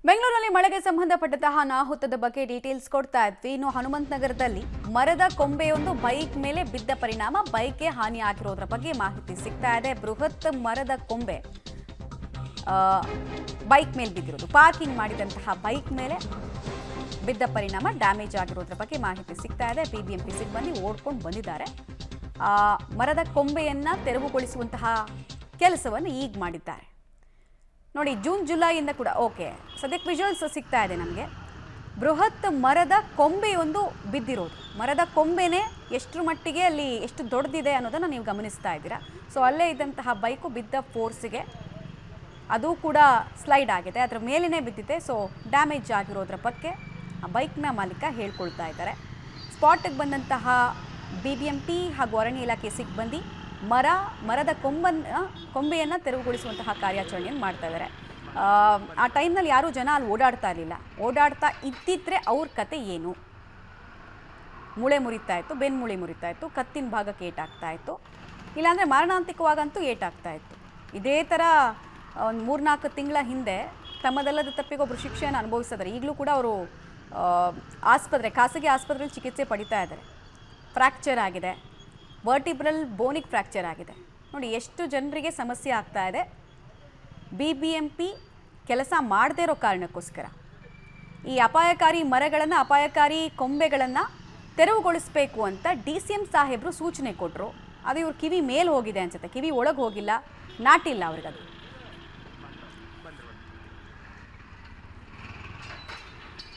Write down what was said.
ಬೆಂಗಳೂರಲ್ಲಿ ಮಳೆಗೆ ಸಂಬಂಧಪಟ್ಟಂತಹ ಅನಾಹುತದ ಬಗ್ಗೆ ಡೀಟೇಲ್ಸ್ ಕೊಡ್ತಾ ಇದ್ವಿ. ಇನ್ನು ಹನುಮಂತ ನಗರದಲ್ಲಿ ಮರದ ಕೊಂಬೆಯೊಂದು ಬೈಕ್ ಮೇಲೆ ಬಿದ್ದ ಪರಿಣಾಮ ಬೈಕ್ಗೆ ಹಾನಿ ಆಗಿರೋದ್ರ ಬಗ್ಗೆ ಮಾಹಿತಿ ಸಿಗ್ತಾ ಇದೆ. ಬೃಹತ್ ಮರದ ಕೊಂಬೆ ಬೈಕ್ ಮೇಲೆ ಬಿದ್ದಿರೋದು, ಪಾರ್ಕಿಂಗ್ ಮಾಡಿದಂತಹ ಬೈಕ್ ಮೇಲೆ ಬಿದ್ದ ಪರಿಣಾಮ ಡ್ಯಾಮೇಜ್ ಆಗಿರೋದ್ರ ಬಗ್ಗೆ ಮಾಹಿತಿ ಸಿಗ್ತಾ ಇದೆ. ಬಿಬಿಎಂಪಿ ಸಿಬ್ಬಂದಿ ಓಡ್ಕೊಂಡು ಬಂದಿದ್ದಾರೆ. ಮರದ ಕೊಂಬೆಯನ್ನ ತೆರವುಗೊಳಿಸುವಂತಹ ಕೆಲಸವನ್ನು ಈಗ ಮಾಡಿದ್ದಾರೆ. ನೋಡಿ, ಜೂನ್ ಜುಲೈಯಿಂದ ಕೂಡ ಓಕೆ ಸದ್ಯಕ್ಕೆ ವಿಜುವಲ್ಸ್ ಸಿಗ್ತಾ ಇದೆ ನಮಗೆ. ಬೃಹತ್ ಮರದ ಕೊಂಬೆಯೊಂದು ಬಿದ್ದಿರೋದು, ಮರದ ಕೊಂಬೆನೇ ಎಷ್ಟರ ಮಟ್ಟಿಗೆ ಅಲ್ಲಿ ಎಷ್ಟು ದೊಡ್ಡದಿದೆ ಅನ್ನೋದನ್ನು ನೀವು ಗಮನಿಸ್ತಾ ಇದ್ದೀರಾ. ಸೊ ಅಲ್ಲೇ ಇದ್ದಂತಹ ಬೈಕು ಬಿದ್ದ ಫೋರ್ಸಿಗೆ ಅದು ಕೂಡ ಸ್ಲೈಡ್ ಆಗಿದೆ, ಅದರ ಮೇಲೇ ಬಿದ್ದಿದೆ. ಸೊ ಡ್ಯಾಮೇಜ್ ಆಗಿರೋದ್ರ ಬಗ್ಗೆ ಆ ಬೈಕ್ನ ಮಾಲೀಕ ಹೇಳ್ಕೊಳ್ತಾ ಇದ್ದಾರೆ. ಸ್ಪಾಟಿಗೆ ಬಂದಂತಹ ಬಿಬಿಎಂಪಿ ಹಾಗೂ ಅರಣ್ಯ ಇಲಾಖೆ ಸಿಬ್ಬಂದಿ ಮರದ ಕೊಂಬೆಯನ್ನು ತೆರವುಗೊಳಿಸುವಂತಹ ಕಾರ್ಯಾಚರಣೆಯನ್ನು ಮಾಡ್ತಾ ಇದ್ದಾರೆ. ಆ ಟೈಮ್ನಲ್ಲಿ ಯಾರೂ ಜನ ಅಲ್ಲಿ ಓಡಾಡ್ತಾ ಇರಲಿಲ್ಲ. ಓಡಾಡ್ತಾ ಇದ್ದಿದ್ರೆ ಅವ್ರ ಕತೆ ಏನು? ಮೂಳೆ ಮುರಿತಾ ಇತ್ತು, ಬೆನ್ಮೂಳೆ ಮುರಿತಾ ಇತ್ತು, ಕತ್ತಿನ ಭಾಗಕ್ಕೆ ಏಟಾಗ್ತಾ ಇತ್ತು, ಇಲ್ಲಾಂದರೆ ಮಾರಣಾಂತಿಕವಾಗಂತೂ ಏಟಾಗ್ತಾ ಇತ್ತು. ಇದೇ ಥರ ಒಂದು 3-4 ತಿಂಗಳ ಹಿಂದೆ ತಮ್ಮದಲ್ಲದ ತಪ್ಪಿಗೆ ಒಬ್ಬರು ಶಿಕ್ಷೆಯನ್ನು ಅನುಭವಿಸಿದ್ದಾರೆ. ಈಗಲೂ ಕೂಡ ಅವರು ಖಾಸಗಿ ಆಸ್ಪತ್ರೆಯಲ್ಲಿ ಚಿಕಿತ್ಸೆ ಪಡಿತಾ ಇದ್ದಾರೆ. ಫ್ರ್ಯಾಕ್ಚರ್ ಆಗಿದೆ, ವರ್ಟಿಬ್ರಲ್ ಬೋನಿಗೆ ಫ್ರ್ಯಾಕ್ಚರ್ ಆಗಿದೆ. ನೋಡಿ ಎಷ್ಟು ಜನರಿಗೆ ಸಮಸ್ಯೆ ಆಗ್ತಾ ಇದೆ. ಬಿಬಿಎಂಪಿ ಕೆಲಸ ಮಾಡದೇ ಇರೋ ಕಾರಣಕ್ಕೋಸ್ಕರ ಈ ಅಪಾಯಕಾರಿ ಮರಗಳನ್ನು, ಅಪಾಯಕಾರಿ ಕೊಂಬೆಗಳನ್ನು ತೆರವುಗೊಳಿಸಬೇಕು ಅಂತ DCM ಸಾಹೇಬರು ಸೂಚನೆ ಕೊಟ್ಟರು. ಅದು ಇವ್ರ ಕಿವಿ ಮೇಲೆ ಹೋಗಿದೆ ಅನ್ಸುತ್ತೆ, ಕಿವಿ ಒಳಗೆ ಹೋಗಿಲ್ಲ, ನಾಟಿಲ್ಲ ಅವ್ರಿಗದು.